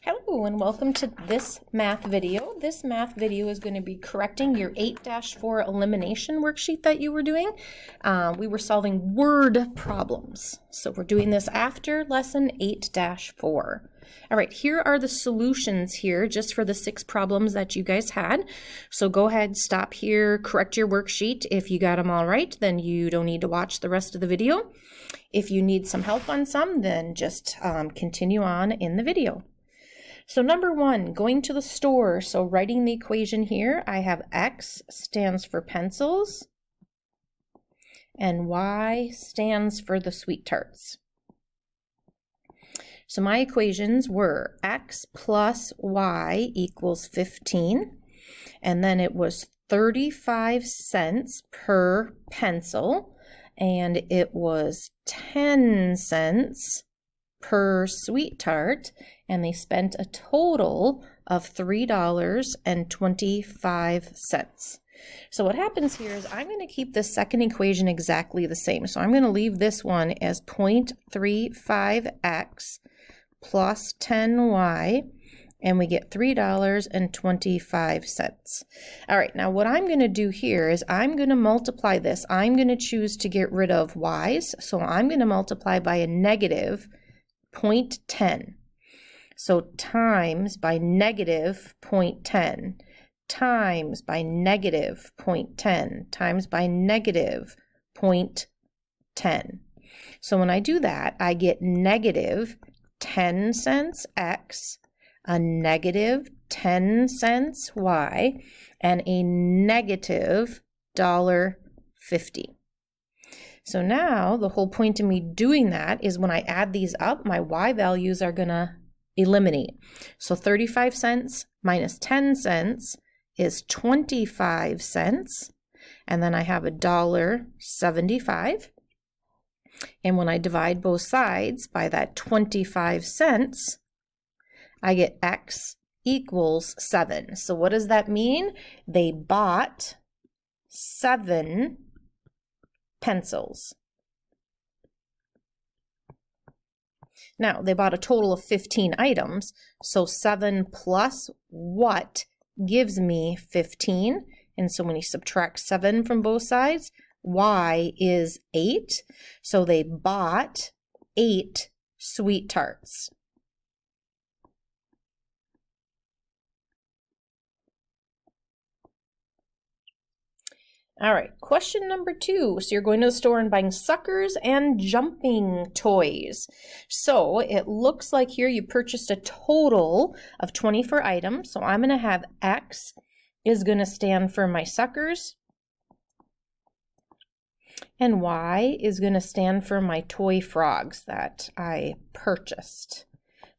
Hello and welcome to this math video. This math video is going to be correcting your 8-4 elimination worksheet that you were doing. We were solving word problems. So we're doing this after lesson 8-4. All right, here are the solutions here just for the 6 problems that you guys had. So go ahead, stop here, correct your worksheet. If you got them all right, then you don't need to watch the rest of the video. If you need some help on some, then just continue on in the video. So number 1, going to the store. So writing the equation here, I have X stands for pencils and Y stands for the sweet tarts. So my equations were X plus Y equals 15, and then it was 35 cents per pencil, and it was 10 cents per sweet tart, and they spent a total of $3.25. So what happens here is I'm going to keep the second equation exactly the same. So I'm going to leave this one as 0.35x plus 10y, and we get $3.25. All right, now what I'm going to do here is I'm going to multiply this. I'm going to choose to get rid of y's, so I'm going to multiply by a negative 0.10. So times by negative 0.10 times by negative 0.10 times by negative 0.10. So when I do that, I get negative 10 cents X, a negative 10 cents Y, and a negative $1.50. So now the whole point of me doing that is when I add these up, my Y values are going to eliminate. So 35 cents minus 10 cents is 25 cents. And then I have $1.75. And when I divide both sides by that 25 cents, I get X equals 7. So what does that mean? They bought 7 pencils. Now, they bought a total of 15 items, so 7 plus what gives me 15? And so when you subtract 7 from both sides, Y is 8. So they bought 8 sweet tarts. All right, question number 2. So you're going to the store and buying suckers and jumping toys. So it looks like here you purchased a total of 24 items. So I'm going to have X is going to stand for my suckers, and Y is going to stand for my toy frogs that I purchased.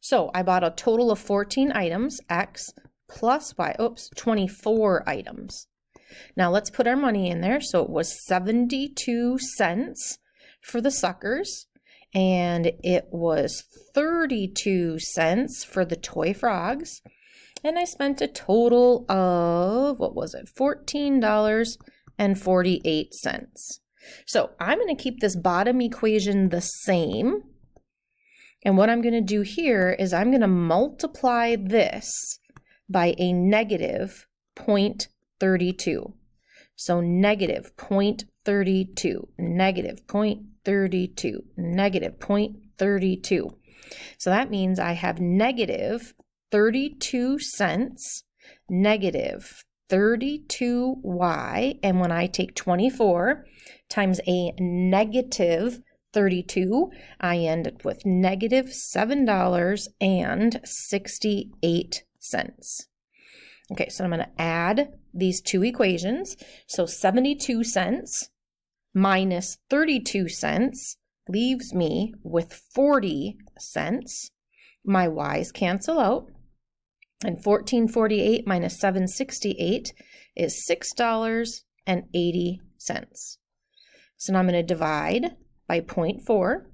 So I bought a total of 14 items, X plus Y, 24 items. Now let's put our money in there. So it was 72 cents for the suckers, and it was 32 cents for the toy frogs, and I spent a total of, what was it, $14.48. So I'm going to keep this bottom equation the same, and what I'm going to do here is I'm going to multiply this by a negative 0.32. So negative 0.32, negative 0.32, negative 0.32. So that means I have negative 32 cents, negative 32y, and when I take 24 times a negative 32, I end up with negative $7.68. Okay, so I'm going to add these two equations. So 72 cents minus 32 cents leaves me with 40 cents. My y's cancel out. And 1448 minus 768 is $6.80. So now I'm going to divide by 0.4.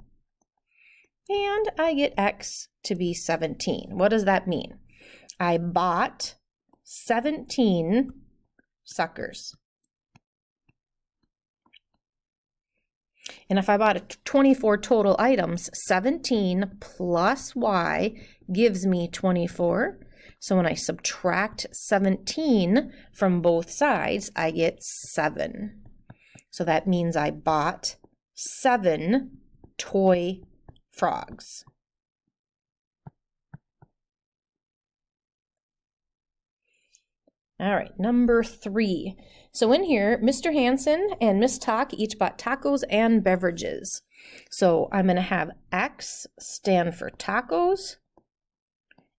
And I get X to be 17. What does that mean? I bought 17 suckers. And if I bought 24 total items, 17 plus Y gives me 24. So when I subtract 17 from both sides, I get 7. So that means I bought 7 toy frogs. All right, number 3. So in here, Mr. Hansen and Miss Talk each bought tacos and beverages. So I'm going to have X stand for tacos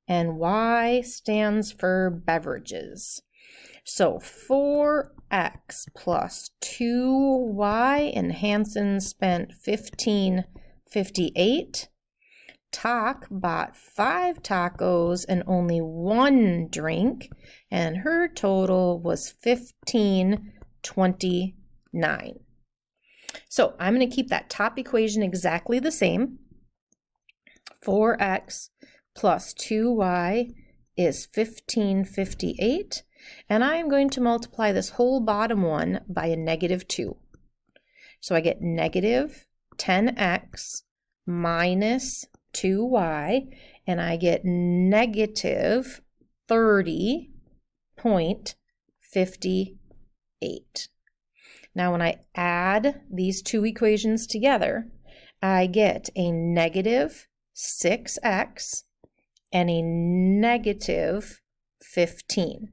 and Y stands for beverages. So 4X plus 2Y, and Hansen spent $15.58. Talk bought 5 tacos and only 1 drink, and her total was $15.29. So I'm going to keep that top equation exactly the same. 4x plus 2y is 1558, and I am going to multiply this whole bottom one by a -2. So I get negative 10x minus 2y, and I get negative 30.58. Now when I add these two equations together, I get a negative 6x and a negative 15.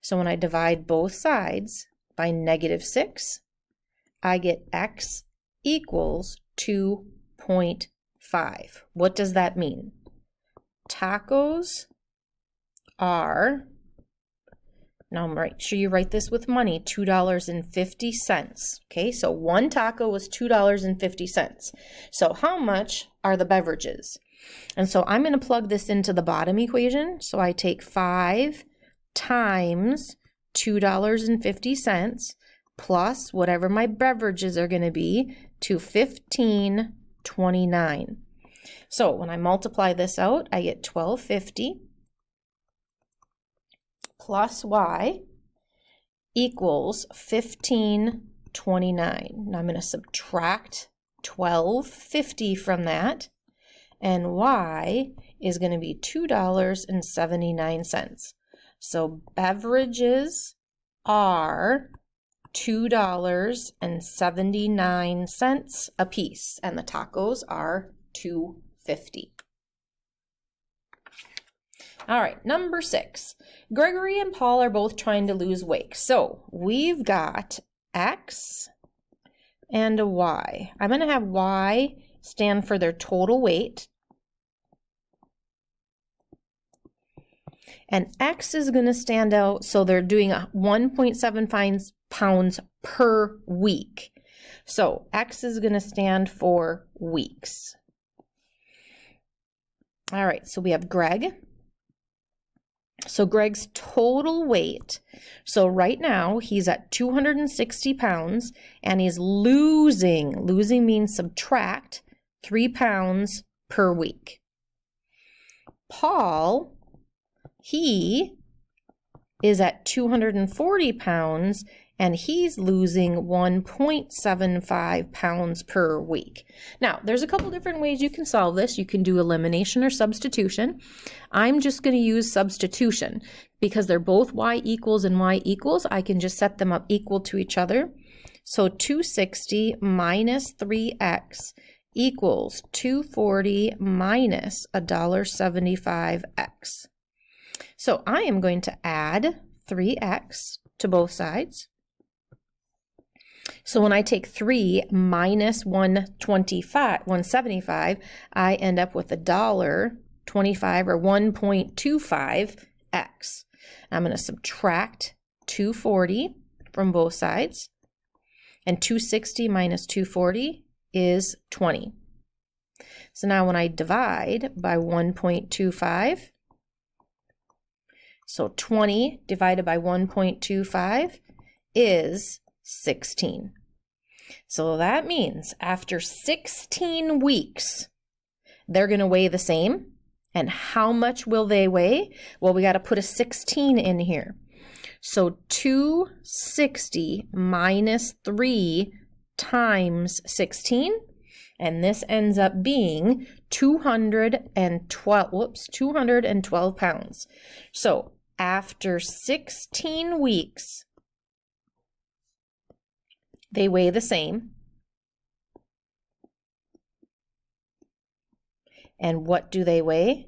So when I divide both sides by -6, I get x equals 2.5. What does that mean? Tacos are, now I'm right sure you write this with money, $2.50. Okay, so one taco was $2.50. So how much are the beverages? And so I'm going to plug this into the bottom equation. So I take 5 times $2.50 plus whatever my beverages are going to be to $15.29. So when I multiply this out, I get $12.50 plus y equals $15.29. Now I'm going to subtract $12.50 from that, and y is going to be $2.79. So beverages are $2.79 a piece, and the tacos are $2.50. All right, number 6. Gregory and Paul are both trying to lose weight. So we've got X and a Y. I'm going to have Y stand for their total weight. And X is going to stand out, so they're doing 1.75 pounds per week. So X is going to stand for weeks. All right, so we have Greg. So Greg's total weight, so right now he's at 260 pounds and he's losing means subtract 3 pounds per week. Paul, he is at 240 pounds and he's losing 1.75 pounds per week. Now, there's a couple different ways you can solve this. You can do elimination or substitution. I'm just going to use substitution because they're both y equals and y equals. I can just set them up equal to each other. So 260 minus 3x equals 240 minus $1.75x. So I am going to add 3x to both sides. So when I take 3 minus 175, I end up with $1.25 or 1.25x. I'm going to subtract 240 from both sides, and 260 minus 240 is 20. So now when I divide by 1.25, so 20 divided by 1.25 is 16. So that means after 16 weeks, they're going to weigh the same. And how much will they weigh? Well, we got to put a 16 in here. So 260 minus 3 times 16 And this ends up being 212 pounds. So after 16 weeks, they weigh the same. And what do they weigh?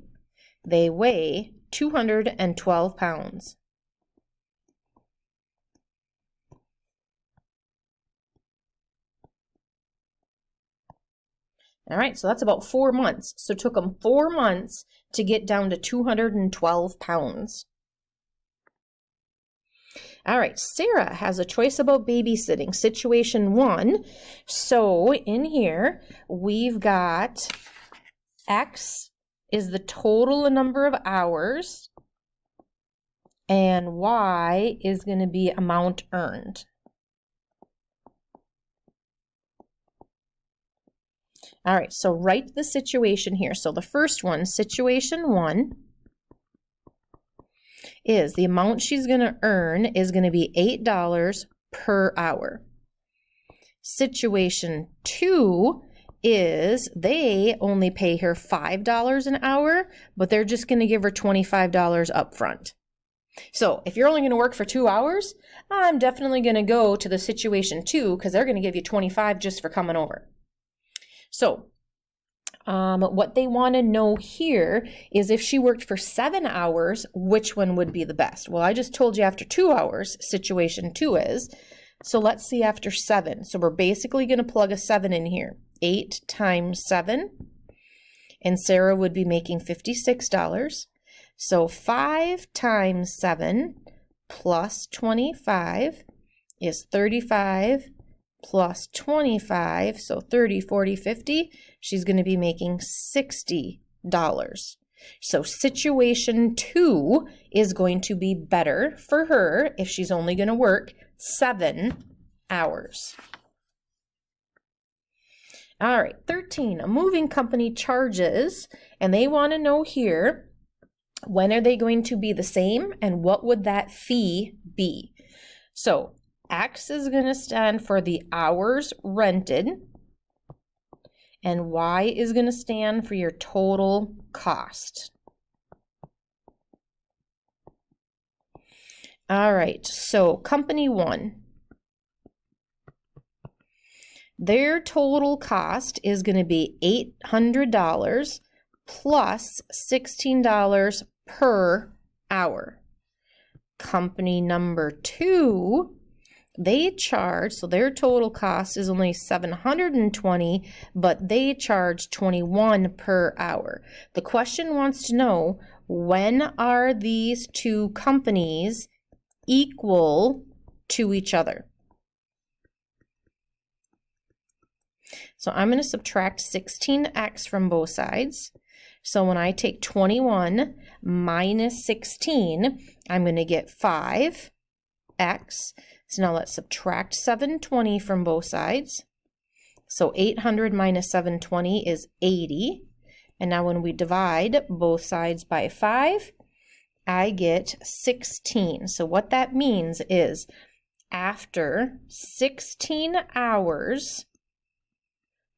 They weigh 212 pounds. All right, so that's about 4 months. So it took them 4 months to get down to 212 pounds. All right, Sarah has a choice about babysitting. Situation 1. So in here, we've got X is the total number of hours, and Y is going to be amount earned. All right, so write the situation here. So the first one, situation 1, is the amount she's going to earn is going to be $8 per hour. Situation 2 is they only pay her $5 an hour, but they're just going to give her $25 up front. So if you're only going to work for 2 hours, I'm definitely going to go to the situation 2 because they're going to give you $25 just for coming over. So what they want to know here is if she worked for 7 hours, which one would be the best? Well, I just told you after 2 hours, situation 2 is. So let's see after 7. So we're basically going to plug a 7 in here. 8 times 7. And Sarah would be making $56. So 5 times 7 plus 25 is 35 plus 25, so 30, 40, 50, she's going to be making $60. So situation 2 is going to be better for her if she's only going to work 7 hours. All right, 13, a moving company charges, and they want to know here, when are they going to be the same and what would that fee be? So X is going to stand for the hours rented, and Y is going to stand for your total cost. All right, so company 1, their total cost is going to be $800 plus $16 per hour. Company number 2, they charge, so their total cost is only $720, but they charge $21 per hour. The question wants to know, when are these two companies equal to each other? So I'm going to subtract 16x from both sides. So when I take 21 minus 16, I'm going to get 5x. So now let's subtract 720 from both sides. So 800 minus 720 is 80. And now when we divide both sides by 5, I get 16. So what that means is after 16 hours,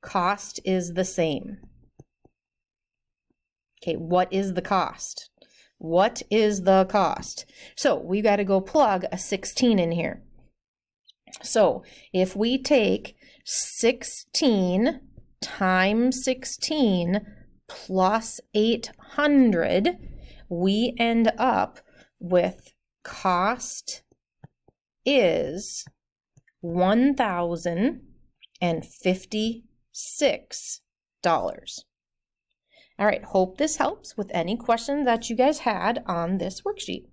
cost is the same. Okay, what is the cost? What is the cost? So we've got to go plug a 16 in here. So if we take 16 times 16 plus 800, we end up with cost is $1,056. All right, hope this helps with any questions that you guys had on this worksheet.